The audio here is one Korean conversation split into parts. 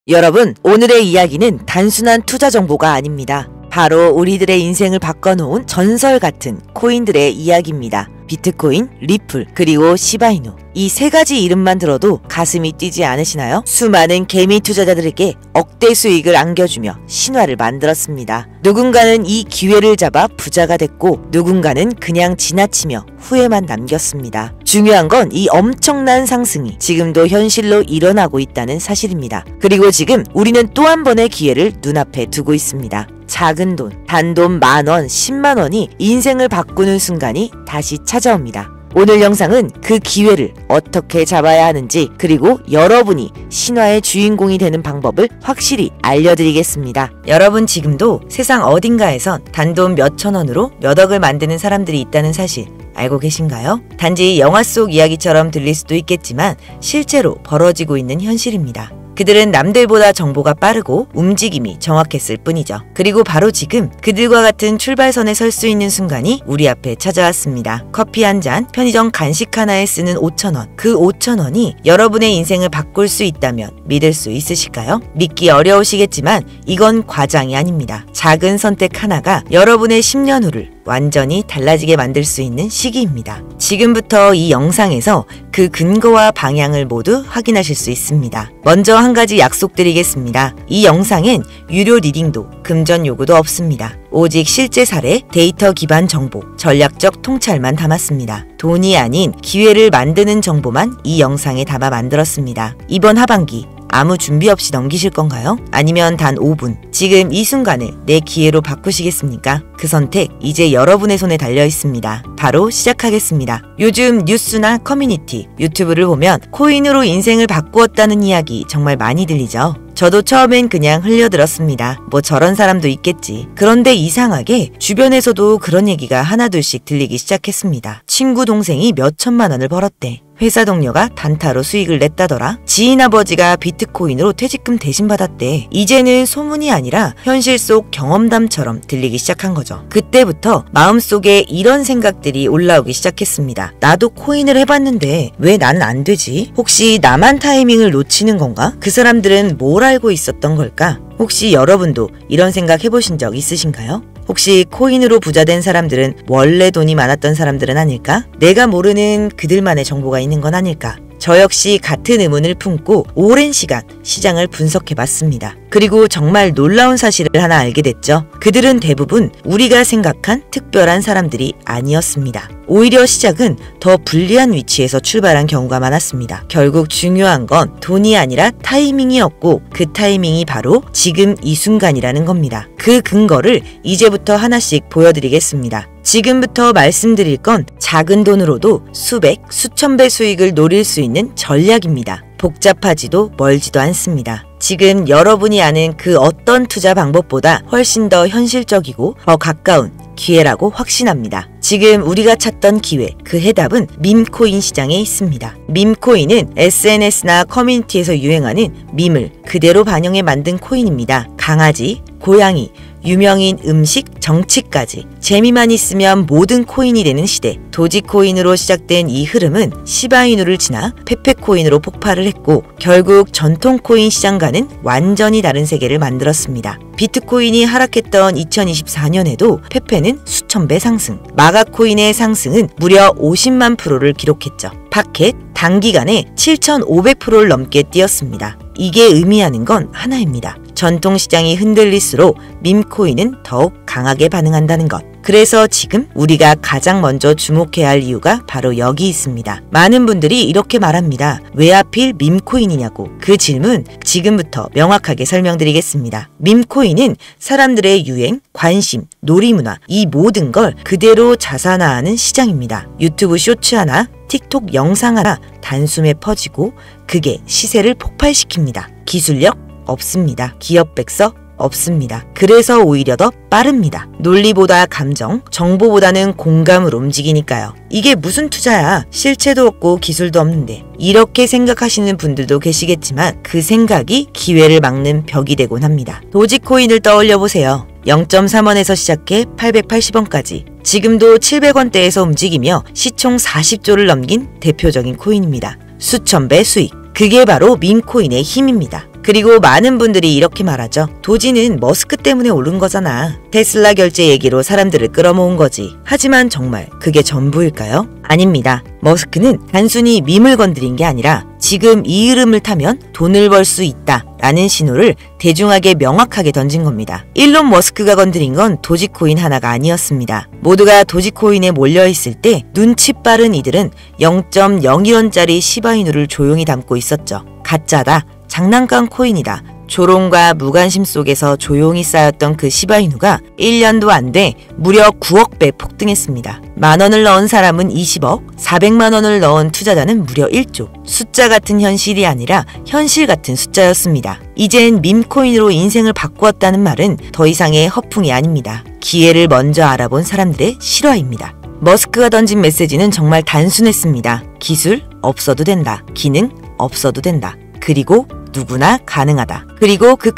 여러분, 오늘의 이야기는 단순한 투자 정보가 아닙니다. 바로 우리들의 인생을 바꿔놓은 전설 같은 코인들의 이야기입니다. 비트코인, 리플, 그리고 시바이누. 이 세 가지 이름만 들어도 가슴이 뛰지 않으시나요? 수많은 개미 투자자들에게 억대 수익을 안겨주며 신화를 만들었습니다. 누군가는 이 기회를 잡아 부자가 됐고 누군가는 그냥 지나치며 후회만 남겼습니다. 중요한 건 이 엄청난 상승이 지금도 현실로 일어나고 있다는 사실입니다. 그리고 지금 우리는 또 한 번의 기회를 눈앞에 두고 있습니다. 작은 돈, 단돈 10,000원, 10만원이 인생을 바꾸는 순간이 다시 찾아옵니다. 오늘 영상은 그 기회를 어떻게 잡아야 하는지, 그리고 여러분이 신화의 주인공이 되는 방법을 확실히 알려드리겠습니다. 여러분, 지금도 세상 어딘가에선 단돈 몇천 원으로 몇 억을 만드는 사람들이 있다는 사실 알고 계신가요? 단지 영화 속 이야기처럼 들릴 수도 있겠지만 실제로 벌어지고 있는 현실입니다. 그들은 남들보다 정보가 빠르고 움직임이 정확했을 뿐이죠. 그리고 바로 지금 그들과 같은 출발선에 설 수 있는 순간이 우리 앞에 찾아왔습니다. 커피 한 잔, 편의점 간식 하나에 쓰는 5,000원. 그 5,000원이 여러분의 인생을 바꿀 수 있다면 믿을 수 있으실까요? 믿기 어려우시겠지만 이건 과장이 아닙니다. 작은 선택 하나가 여러분의 10년 후를 완전히 달라지게 만들 수 있는 시기입니다. 지금부터 이 영상에서 그 근거와 방향을 모두 확인하실 수 있습니다. 먼저 한 가지 약속드리겠습니다. 이 영상엔 유료 리딩도 금전 요구도 없습니다. 오직 실제 사례, 데이터 기반 정보, 전략적 통찰만 담았습니다. 돈이 아닌 기회를 만드는 정보만 이 영상에 담아 만들었습니다. 이번 하반기 아무 준비 없이 넘기실 건가요? 아니면 단 5분, 지금 이 순간을 내 기회로 바꾸시겠습니까? 그 선택 이제 여러분의 손에 달려 있습니다. 바로 시작하겠습니다. 요즘 뉴스나 커뮤니티, 유튜브를 보면 코인으로 인생을 바꾸었다는 이야기 정말 많이 들리죠? 저도 처음엔 그냥 흘려들었습니다. 뭐 저런 사람도 있겠지. 그런데 이상하게 주변에서도 그런 얘기가 하나둘씩 들리기 시작했습니다. 친구 동생이 몇 천만 원을 벌었대. 회사 동료가 단타로 수익을 냈다더라. 지인 아버지가 비트코인으로 퇴직금 대신 받았대. 이제는 소문이 아니라 현실 속 경험담처럼 들리기 시작한 거죠. 그때부터 마음속에 이런 생각들이 올라오기 시작했습니다. 나도 코인을 해봤는데 왜 나는 안 되지? 혹시 나만 타이밍을 놓치는 건가? 그 사람들은 뭘 알고 있었던 걸까? 혹시 여러분도 이런 생각 해보신 적 있으신가요? 혹시 코인으로 부자된 사람들은 원래 돈이 많았던 사람들은 아닐까? 내가 모르는 그들만의 정보가 있는 건 아닐까? 저 역시 같은 의문을 품고 오랜 시간 시장을 분석해봤습니다. 그리고 정말 놀라운 사실을 하나 알게 됐죠. 그들은 대부분 우리가 생각한 특별한 사람들이 아니었습니다. 오히려 시작은 더 불리한 위치에서 출발한 경우가 많았습니다. 결국 중요한 건 돈이 아니라 타이밍이었고 그 타이밍이 바로 지금 이 순간이라는 겁니다. 그 근거를 이제부터 하나씩 보여드리겠습니다. 지금부터 말씀드릴 건 작은 돈으로도 수백, 수천 배 수익을 노릴 수 있는 전략입니다. 복잡하지도 멀지도 않습니다. 지금 여러분이 아는 그 어떤 투자 방법보다 훨씬 더 현실적이고 더 가까운 기회라고 확신합니다. 지금 우리가 찾던 기회, 그 해답은 밈코인 시장에 있습니다. 밈코인은 SNS나 커뮤니티에서 유행하는 밈을 그대로 반영해 만든 코인입니다. 강아지, 고양이, 유명인, 음식, 정치까지 재미만 있으면 모든 코인이 되는 시대. 도지코인으로 시작된 이 흐름은 시바이누를 지나 페페코인으로 폭발을 했고 결국 전통 코인 시장과는 완전히 다른 세계를 만들었습니다. 비트코인이 하락했던 2024년에도 페페는 수천 배 상승, 마가코인의 상승은 무려 50만 프로를 기록했죠. 파켓 단기간에 7,500%를 넘게 뛰었습니다. 이게 의미하는 건 하나입니다. 전통시장이 흔들릴수록 밈코인은 더욱 강하게 반응한다는 것. 그래서 지금 우리가 가장 먼저 주목해야 할 이유가 바로 여기 있습니다. 많은 분들이 이렇게 말합니다. 왜 하필 밈코인이냐고. 그 질문 지금부터 명확하게 설명드리겠습니다. 밈코인은 사람들의 유행, 관심, 놀이문화 이 모든 걸 그대로 자산화하는 시장입니다. 유튜브 쇼츠 하나, 틱톡 영상 하나 단숨에 퍼지고 그게 시세를 폭발시킵니다. 기술력 없습니다. 기업 백서 없습니다. 그래서 오히려 더 빠릅니다. 논리보다 감정, 정보보다는 공감으로 움직이니까요. 이게 무슨 투자야? 실체도 없고 기술도 없는데. 이렇게 생각하시는 분들도 계시겠지만 그 생각이 기회를 막는 벽이 되곤 합니다. 도지코인을 떠올려 보세요. 0.3원에서 시작해 880원까지 지금도 700원대에서 움직이며 시총 40조를 넘긴 대표적인 코인입니다. 수천 배 수익. 그게 바로 밈코인의 힘입니다. 그리고 많은 분들이 이렇게 말하죠. 도지는 머스크 때문에 오른 거잖아. 테슬라 결제 얘기로 사람들을 끌어모은 거지. 하지만 정말 그게 전부일까요? 아닙니다. 머스크는 단순히 밈을 건드린 게 아니라 지금 이 흐름을 타면 돈을 벌 수 있다 라는 신호를 대중에게 명확하게 던진 겁니다. 일론 머스크가 건드린 건 도지코인 하나가 아니었습니다. 모두가 도지코인에 몰려있을 때 눈치 빠른 이들은 0.01원짜리 시바이누를 조용히 담고 있었죠. 가짜다. 장난감 코인이다. 조롱과 무관심 속에서 조용히 쌓였던 그 시바이누가 1년도 안 돼 무려 9억 배 폭등했습니다. 만원을 넣은 사람은 20억, 400만원을 넣은 투자자는 무려 1조. 숫자 같은 현실이 아니라 현실 같은 숫자였습니다. 이젠 밈코인으로 인생을 바꾸었다는 말은 더 이상의 허풍이 아닙니다. 기회를 먼저 알아본 사람들의 실화입니다. 머스크가 던진 메시지는 정말 단순했습니다. 기술 없어도 된다. 기능 없어도 된다. 그리고 누구나 가능하다. 그리고 그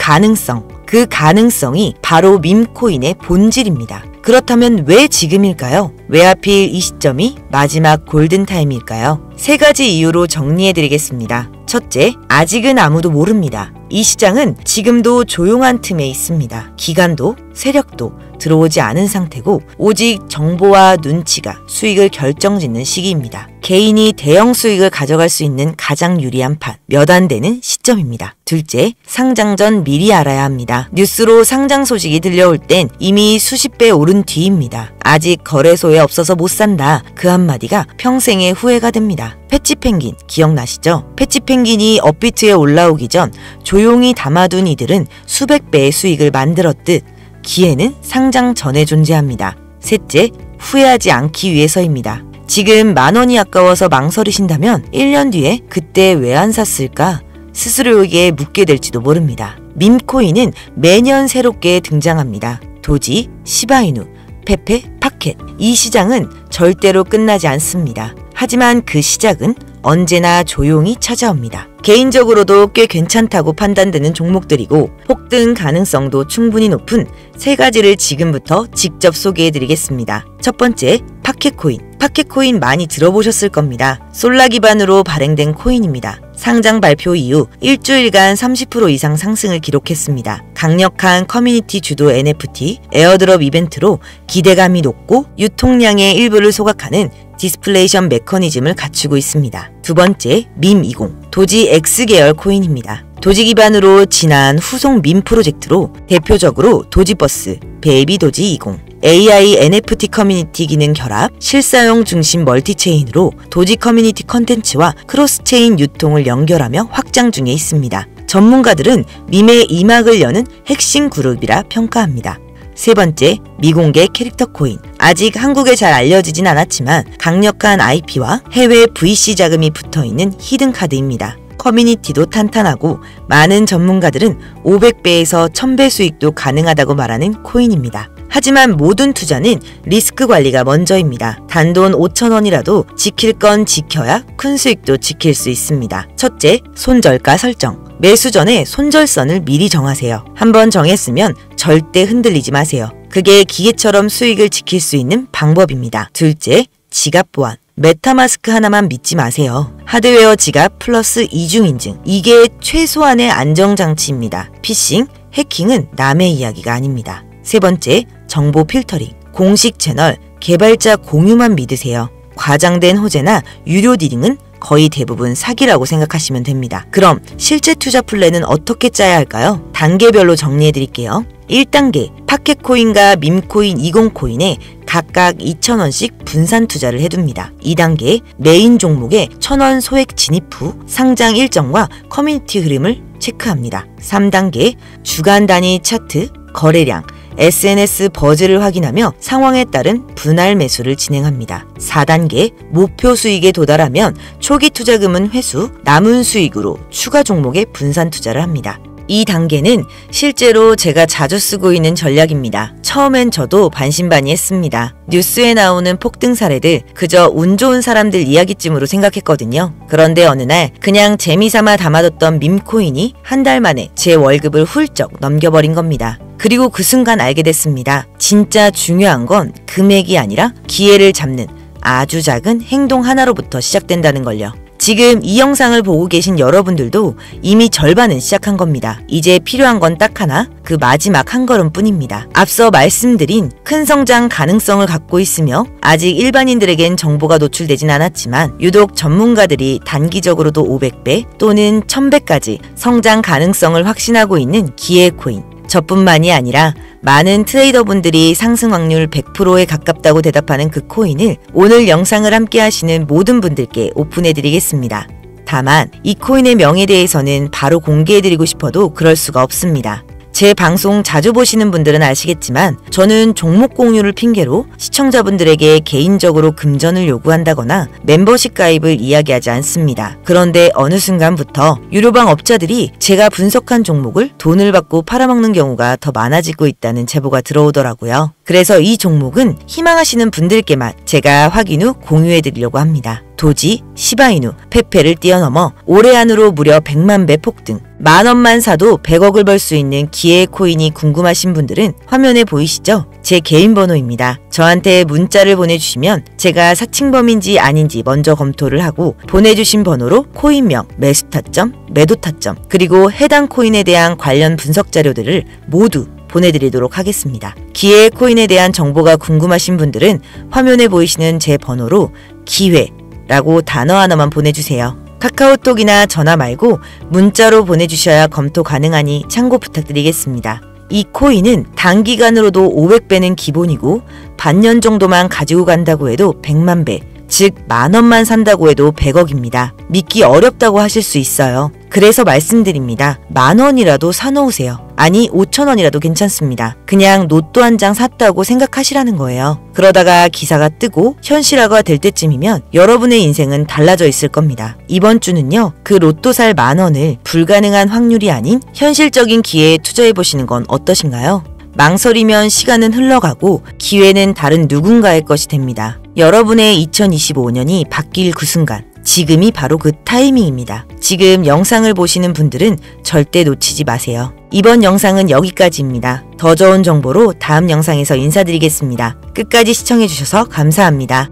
가능성이 바로 밈코인의 본질입니다. 그렇다면 왜 지금일까요? 왜 하필 이 시점이 마지막 골든타임일까요? 세 가지 이유로 정리해드리겠습니다. 첫째, 아직은 아무도 모릅니다. 이 시장은 지금도 조용한 틈에 있습니다. 기관도 세력도 들어오지 않은 상태고 오직 정보와 눈치가 수익을 결정짓는 시기입니다. 개인이 대형 수익을 가져갈 수 있는 가장 유리한 판, 몇 안 되는 시점입니다. 둘째, 상장 전 미리 알아야 합니다. 뉴스로 상장 소식이 들려올 땐 이미 수십 배 오른 뒤입니다. 아직 거래소에 없어서 못 산다. 그 한마디가 평생의 후회가 됩니다. 패치펭귄 기억나시죠? 패치펭귄이 업비트에 올라오기 전 조용히 담아둔 이들은 수백 배의 수익을 만들었듯 기회는 상장 전에 존재합니다. 셋째, 후회하지 않기 위해서입니다. 지금 만원이 아까워서 망설이신다면 1년 뒤에 그때 왜 안 샀을까? 스스로에게 묻게 될지도 모릅니다. 밈코인은 매년 새롭게 등장합니다. 도지, 시바이누, 페페, 파켓. 이 시장은 절대로 끝나지 않습니다. 하지만 그 시작은 언제나 조용히 찾아옵니다. 개인적으로도 꽤 괜찮다고 판단되는 종목들이고 폭등 가능성도 충분히 높은 세 가지를 지금부터 직접 소개해드리겠습니다. 첫 번째, 파켓코인. 파켓코인 많이 들어보셨을 겁니다. 솔라 기반으로 발행된 코인입니다. 상장 발표 이후 일주일간 30% 이상 상승을 기록했습니다. 강력한 커뮤니티 주도 NFT, 에어드롭 이벤트로 기대감이 높고 유통량의 일부를 소각하는 디스플레이션 메커니즘을 갖추고 있습니다. 두 번째, 밈20. 도지 X계열 코인입니다. 도지 기반으로 진한 후속 밈 프로젝트로 대표적으로 도지버스, 베이비 도지 20, AI NFT 커뮤니티 기능 결합, 실사용 중심 멀티체인으로 도지 커뮤니티 컨텐츠와 크로스체인 유통을 연결하며 확장 중에 있습니다. 전문가들은 밈의 이막을 여는 핵심 그룹이라 평가합니다. 세 번째, 미공개 캐릭터 코인. 아직 한국에 잘 알려지진 않았지만 강력한 IP와 해외 VC 자금이 붙어있는 히든카드입니다. 커뮤니티도 탄탄하고 많은 전문가들은 500배에서 1000배 수익도 가능하다고 말하는 코인입니다. 하지만 모든 투자는 리스크 관리가 먼저입니다. 단돈 5,000원이라도 지킬 건 지켜야 큰 수익도 지킬 수 있습니다. 첫째, 손절가 설정. 매수 전에 손절선을 미리 정하세요. 한번 정했으면 절대 흔들리지 마세요. 그게 기계처럼 수익을 지킬 수 있는 방법입니다. 둘째, 지갑 보안. 메타마스크 하나만 믿지 마세요. 하드웨어 지갑 플러스 이중인증. 이게 최소한의 안정장치입니다. 피싱, 해킹은 남의 이야기가 아닙니다. 세 번째, 정보 필터링. 공식 채널, 개발자 공유만 믿으세요. 과장된 호재나 유료 딜링은 거의 대부분 사기라고 생각하시면 됩니다. 그럼 실제 투자 플랜은 어떻게 짜야 할까요? 단계별로 정리해드릴게요. 1단계, 파켓코인과 밈코인 20코인에 각각 2,000원씩 분산 투자를 해둡니다. 2단계, 메인 종목에 1,000원 소액 진입 후 상장 일정과 커뮤니티 흐름을 체크합니다. 3단계, 주간 단위 차트, 거래량, SNS 버즈를 확인하며 상황에 따른 분할 매수를 진행합니다. 4단계, 목표 수익에 도달하면 초기 투자금은 회수, 남은 수익으로 추가 종목에 분산 투자를 합니다. 이 단계는 실제로 제가 자주 쓰고 있는 전략입니다. 처음엔 저도 반신반의했습니다. 뉴스에 나오는 폭등 사례들 그저 운 좋은 사람들 이야기쯤으로 생각했거든요. 그런데 어느 날 그냥 재미삼아 담아뒀던 밈코인이 한 달 만에 제 월급을 훌쩍 넘겨버린 겁니다. 그리고 그 순간 알게 됐습니다. 진짜 중요한 건 금액이 아니라 기회를 잡는 아주 작은 행동 하나로부터 시작된다는 걸요. 지금 이 영상을 보고 계신 여러분들도 이미 절반은 시작한 겁니다. 이제 필요한 건 딱 하나, 그 마지막 한 걸음 뿐입니다. 앞서 말씀드린 큰 성장 가능성을 갖고 있으며 아직 일반인들에겐 정보가 노출되진 않았지만 유독 전문가들이 단기적으로도 500배 또는 1000배까지 성장 가능성을 확신하고 있는 기회코인. 저뿐만이 아니라 많은 트레이더분들이 상승 확률 100%에 가깝다고 대답하는 그 코인을 오늘 영상을 함께 하시는 모든 분들께 오픈해드리겠습니다. 다만 이 코인의 명에 대해서는 바로 공개해드리고 싶어도 그럴 수가 없습니다. 제 방송 자주 보시는 분들은 아시겠지만 저는 종목 공유를 핑계로 시청자분들에게 개인적으로 금전을 요구한다거나 멤버십 가입을 이야기하지 않습니다. 그런데 어느 순간부터 유료방 업자들이 제가 분석한 종목을 돈을 받고 팔아먹는 경우가 더 많아지고 있다는 제보가 들어오더라고요. 그래서 이 종목은 희망하시는 분들께만 제가 확인 후 공유해드리려고 합니다. 도지, 시바이누, 페페를 뛰어넘어 올해 안으로 무려 100만 배 폭등, 만원만 사도 100억을 벌 수 있는 기회 코인이 궁금하신 분들은 화면에 보이시죠? 제 개인 번호입니다. 저한테 문자를 보내주시면 제가 사칭범인지 아닌지 먼저 검토를 하고 보내주신 번호로 코인명, 매수 타점, 매도 타점, 그리고 해당 코인에 대한 관련 분석 자료들을 모두 보내드리도록 하겠습니다. 기회 코인에 대한 정보가 궁금하신 분들은 화면에 보이시는 제 번호로 기회라고 단어 하나만 보내주세요. 카카오톡이나 전화 말고 문자로 보내주셔야 검토 가능하니 참고 부탁드리겠습니다. 이 코인은 단기간으로도 500배는 기본이고 반년 정도만 가지고 간다고 해도 100만 배, 즉 만원만 산다고 해도 100억입니다. 믿기 어렵다고 하실 수 있어요. 그래서 말씀드립니다. 만원이라도 사놓으세요. 아니 5천원이라도 괜찮습니다. 그냥 로또 한 장 샀다고 생각하시라는 거예요. 그러다가 기사가 뜨고 현실화가 될 때쯤이면 여러분의 인생은 달라져 있을 겁니다. 이번 주는요. 그 로또 살 만원을 불가능한 확률이 아닌 현실적인 기회에 투자해보시는 건 어떠신가요? 망설이면 시간은 흘러가고 기회는 다른 누군가의 것이 됩니다. 여러분의 2025년이 바뀔 그 순간, 지금이 바로 그 타이밍입니다. 지금 영상을 보시는 분들은 절대 놓치지 마세요. 이번 영상은 여기까지입니다. 더 좋은 정보로 다음 영상에서 인사드리겠습니다. 끝까지 시청해주셔서 감사합니다.